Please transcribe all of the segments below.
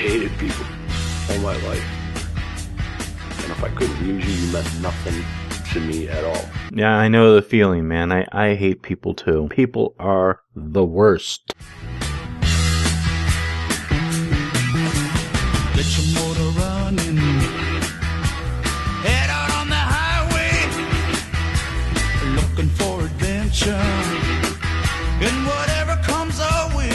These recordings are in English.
hated people all my life. And if I couldn't use you, you meant nothing to me at all. Yeah, I know the feeling, man. I hate people too. People are the worst. Get your motor running. Head out on the highway. Looking for adventure. And whatever comes our way.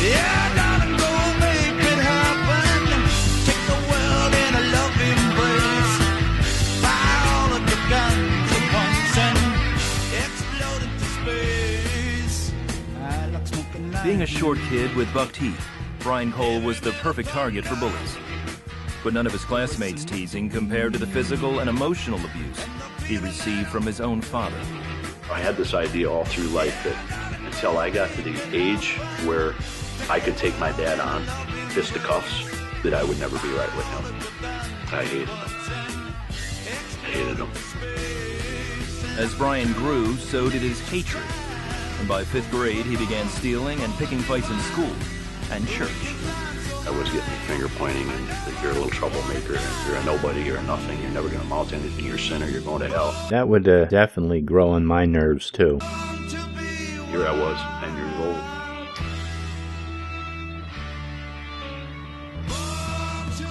Yeah, darling, go make it happen. Take the world in a loving embrace. Fire all of your guns at once and explode into space. I like smoking light. Being a short kid with buck teeth, Brian Cole was the perfect target for bullies. But none of his classmates' teasing compared to the physical and emotional abuse he received from his own father. I had this idea all through life that until I got to the age where I could take my dad on fisticuffs, that I would never be right with him. I hated him. I hated him. As Brian grew, so did his hatred. And by 5th grade, he began stealing and picking fights in school and church. I was getting finger pointing and that you're a little troublemaker, you're a nobody, you're a nothing, you're never going to amount to anything, you're a sinner, you're going to hell. That would definitely grow on my nerves too. Here I was, 10 years old.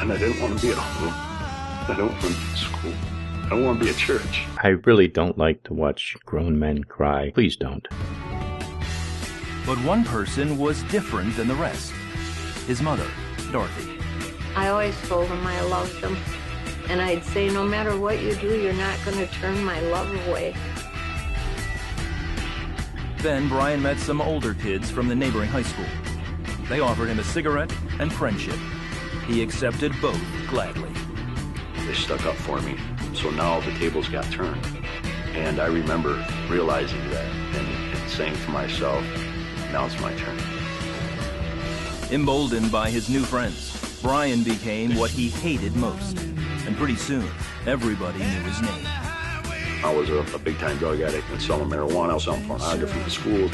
And I didn't want to be at home. I don't want to be at school. I don't want to be at church. I really don't like to watch grown men cry. Please don't. But one person was different than the rest. His mother, Dorothy. I always told him I loved him. And I'd say, no matter what you do, you're not going to turn my love away. Then Brian met some older kids from the neighboring high school. They offered him a cigarette and friendship. He accepted both gladly. They stuck up for me. So now the tables got turned. And I remember realizing that and saying to myself, now it's my turn. Emboldened by his new friends, Brian became what he hated most. And pretty soon, everybody knew his name. I was a big-time drug addict and selling marijuana, selling pornography in schools,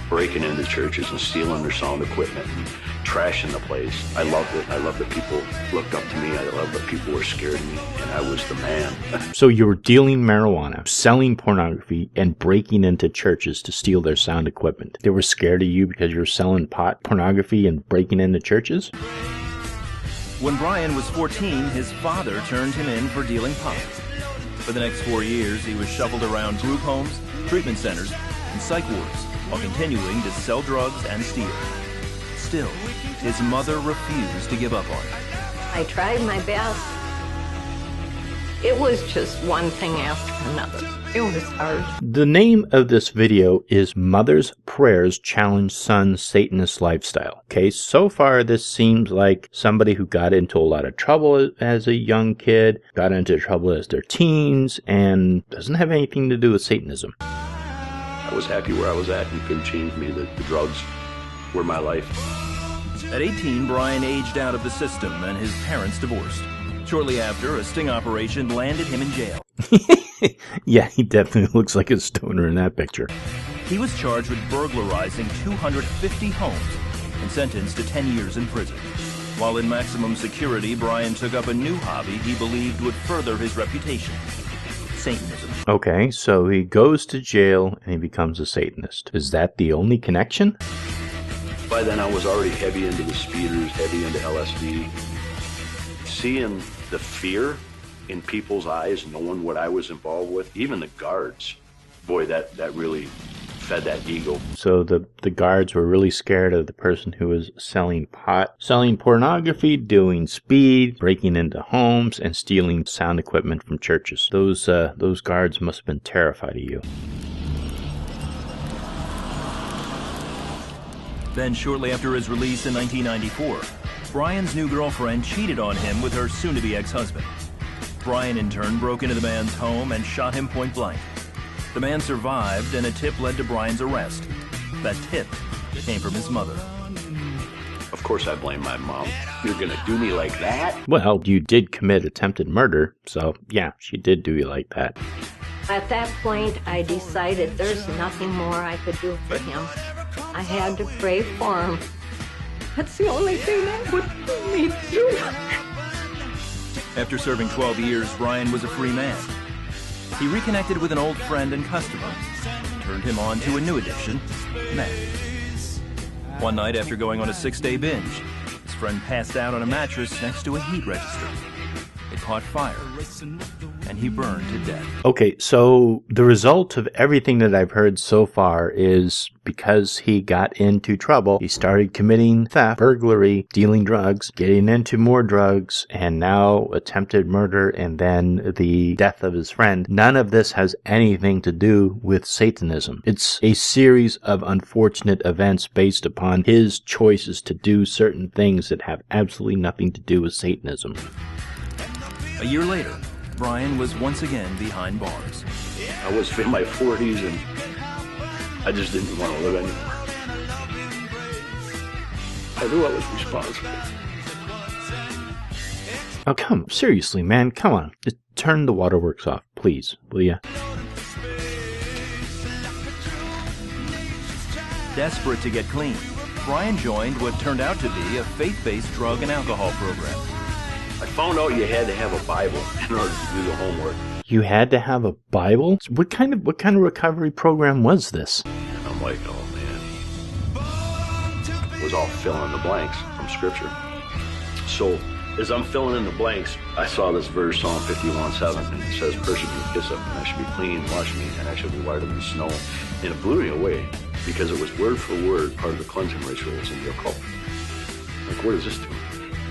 breaking into churches and stealing their sound equipment and trashing the place. I loved it. I loved that people looked up to me. I loved that people were scared of me, and I was the man. So you were dealing marijuana, selling pornography, and breaking into churches to steal their sound equipment. They were scared of you because you were selling pot, pornography, and breaking into churches? When Brian was 14, his father turned him in for dealing pot. For the next 4 years, he was shuffled around group homes, treatment centers, and psych wards, while continuing to sell drugs and steal. Still, his mother refused to give up on him. I tried my best. It was just one thing after another. It was hard. The name of this video is Mother's Prayers Challenge Son's Satanist Lifestyle. Okay, so far this seems like somebody who got into a lot of trouble as a young kid, got into trouble as their teens, and doesn't have anything to do with Satanism. I was happy where I was at and couldn't change me. The drugs were my life. At 18, Brian aged out of the system and his parents divorced. Shortly after, a sting operation landed him in jail. Yeah, he definitely looks like a stoner in that picture. He was charged with burglarizing 250 homes and sentenced to 10 years in prison. While in maximum security, Brian took up a new hobby he believed would further his reputation: Satanism. Okay, so he goes to jail and he becomes a Satanist. Is that the only connection? By then I was already heavy into the speeders, heavy into LSD. Seeing the fear in people's eyes, knowing what I was involved with, even the guards, boy, that really fed that ego. So the guards were really scared of the person who was selling pot, selling pornography, doing speed, breaking into homes, and stealing sound equipment from churches. Those guards must have been terrified of you. Then, shortly after his release in 1994, Brian's new girlfriend cheated on him with her soon-to-be ex-husband. Brian, in turn, broke into the man's home and shot him point blank. The man survived, and a tip led to Brian's arrest. That tip came from his mother. Of course I blame my mom. You're gonna do me like that? Well, you did commit attempted murder, so yeah, she did do you like that. At that point, I decided there's nothing more I could do for him. I had to pray for him. That's the only thing that would pull me through. After serving 12 years, Brian was a free man. He reconnected with an old friend and customer, turned him on to a new addiction, meth. One night after going on a 6-day binge, his friend passed out on a mattress next to a heat register. It caught fire, and he burned to death. Okay, so the result of everything that I've heard so far is because he got into trouble, he started committing theft, burglary, dealing drugs, getting into more drugs, and now attempted murder, and then the death of his friend. None of this has anything to do with Satanism. It's a series of unfortunate events based upon his choices to do certain things that have absolutely nothing to do with Satanism. A year later, Brian was once again behind bars. I was in my 40s and I just didn't want to live anymore. I knew I was responsible. Oh, come, seriously, man, come on. Just turn the waterworks off, please, will ya? Desperate to get clean, Brian joined what turned out to be a faith-based drug and alcohol program. I found out you had to have a Bible in order to do the homework. You had to have a Bible? What kind of recovery program was this? And I'm like, oh man. It was all fill in the blanks from Scripture. So as I'm filling in the blanks, I saw this verse, Psalm 51:7, and it says, "Purge me with hyssop, and I shall be clean, wash me, and I shall be whiter than snow." And it blew me away because it was word for word part of the cleansing rituals in the occult. Like, what does this do?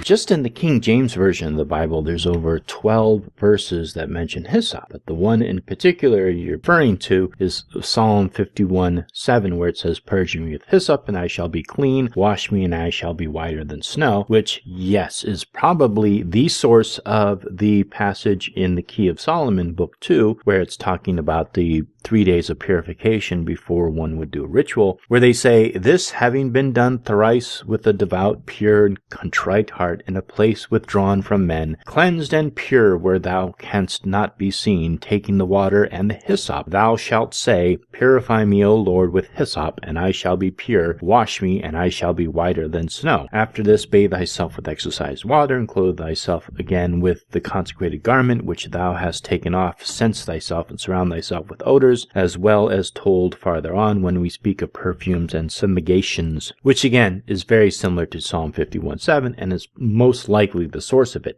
Just in the King James Version of the Bible, there's over 12 verses that mention hyssop, but the one in particular you're referring to is Psalm 51:7, where it says, "Purge me with hyssop, and I shall be clean, wash me, and I shall be whiter than snow," which, yes, is probably the source of the passage in the Key of Solomon, Book 2, where it's talking about the 3 days of purification before one would do a ritual, where they say, "This having been done thrice with a devout, pure, and contrite heart, in a place withdrawn from men, cleansed and pure where thou canst not be seen, taking the water and the hyssop, thou shalt say, Purify me, O Lord, with hyssop, and I shall be pure. Wash me, and I shall be whiter than snow. After this, bathe thyself with exercised water, and clothe thyself again with the consecrated garment which thou hast taken off, cense thyself, and surround thyself with odors," as well as told farther on when we speak of perfumes and fumigations, which again is very similar to Psalm 51:7 and is most likely the source of it.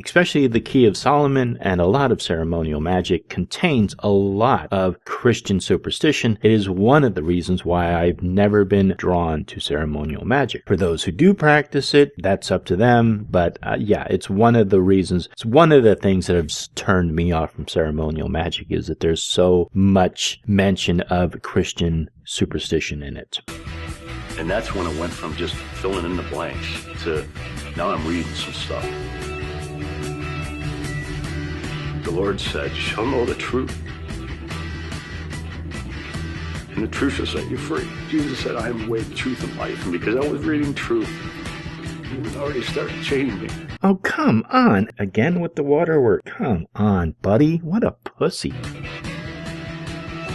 Especially the Key of Solomon and a lot of ceremonial magic contains a lot of Christian superstition. It is one of the reasons why I've never been drawn to ceremonial magic. For those who do practice it, that's up to them, but yeah, it's one of the reasons, it's one of the things that have turned me off from ceremonial magic, is that there's so much mention of Christian superstition in it. And that's when it went from just filling in the blanks to now I'm reading some stuff. The Lord said, "You shall know the truth, and the truth shall set you free." Jesus said, "I am the way, the truth, and life." And because I was reading truth, it was already starting to change me. Oh, come on. Again with the waterwork. Come on, buddy. What a pussy.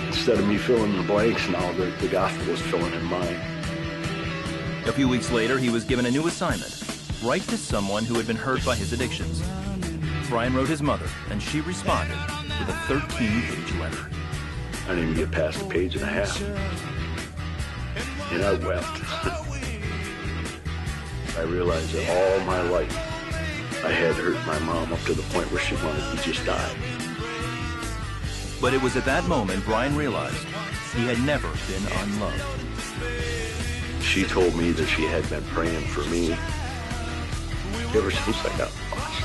Instead of me filling in the blanks, now the gospel was filling in mine. A few weeks later, he was given a new assignment: write to someone who had been hurt by his addictions. Brian wrote his mother, and she responded with a 13-page letter. I didn't even get past a page and a half. And I wept. I realized that all my life I had hurt my mom up to the point where she wanted to just die. But it was at that moment Brian realized he had never been unloved. She told me that she had been praying for me ever since I got lost.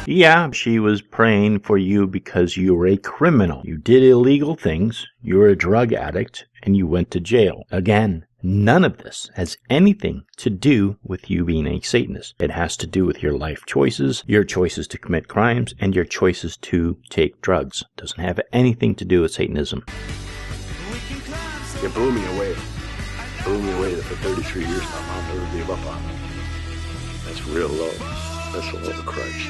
Yeah, she was praying for you because you were a criminal. You did illegal things, you were a drug addict, and you went to jail. Again, none of this has anything to do with you being a Satanist. It has to do with your life choices, your choices to commit crimes, and your choices to take drugs. It doesn't have anything to do with Satanism. It blew me away. It blew me away that for 33 years my mom never gave up on me. That's real love. That's the love of Christ.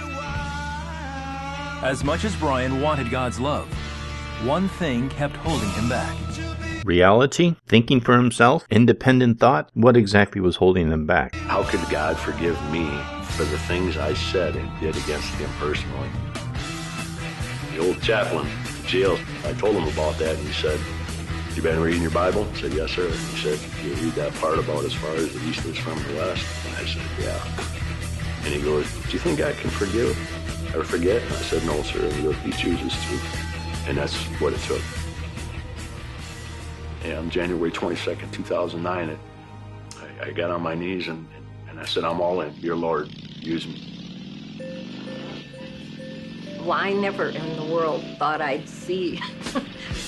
As much as Brian wanted God's love, one thing kept holding him back. Reality? Thinking for himself? Independent thought? What exactly was holding him back? How could God forgive me for the things I said and did against him personally? The old chaplain in jail, I told him about that, and he said, "You been reading your Bible?" I said, "Yes, sir." He said, "You read that part about as far as the east is from the west?" And I said, "Yeah." And he goes, "Do you think God can forgive or forget?" And I said, "No, sir." And he goes, "He chooses to." And that's what it took. And on January 22nd, 2009, I got on my knees and I said, "I'm all in. Dear Lord, use me." Well, I never in the world thought I'd see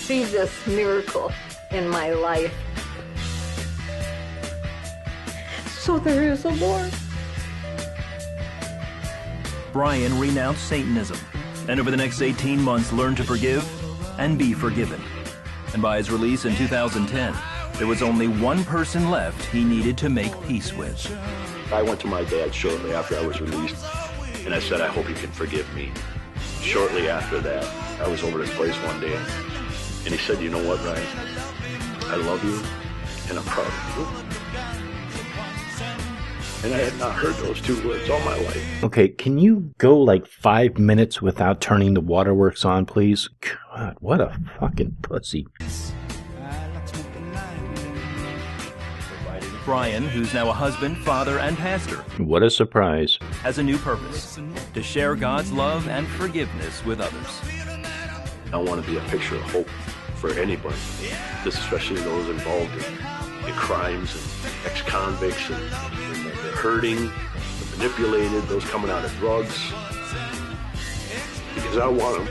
this miracle in my life. So there is a Lord. Brian renounced Satanism, and over the next 18 months learned to forgive and be forgiven. And by his release in 2010, there was only one person left he needed to make peace with. I went to my dad shortly after I was released, and I said, "I hope you can forgive me." Shortly after that, I was over at his place one day, and he said, "You know what, Ryan? I love you, and I'm proud of you." And I had not heard those two words all my life. Okay, can you go like 5 minutes without turning the waterworks on, please? God, what a fucking pussy. Brian, who's now a husband, father, and pastor, What a surprise. has a new purpose: to share God's love and forgiveness with others. I want to be a picture of hope for anybody, especially those involved in crimes and ex-convicts and the hurting, the manipulated, those coming out of drugs. Because I want them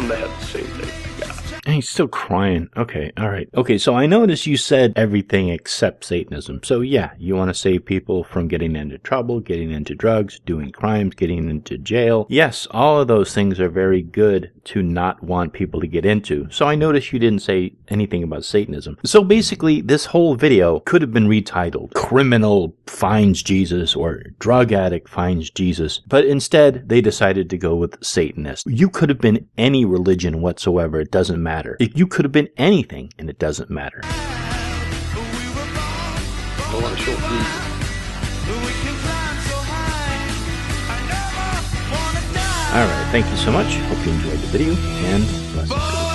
to have the same thing I got. And he's still crying. Okay, all right. Okay, so I noticed you said everything except Satanism. So yeah, you want to save people from getting into trouble, getting into drugs, doing crimes, getting into jail. Yes, all of those things are very good to not want people to get into. So I noticed you didn't say anything about Satanism. So basically, this whole video could have been retitled Criminal Finds Jesus or Drug Addict Finds Jesus. But instead, they decided to go with Satanist. You could have been any religion whatsoever. It doesn't matter. You could have been anything, and it doesn't matter. I want to show people. All right, thank you so much. Hope you enjoyed the video, and blessings.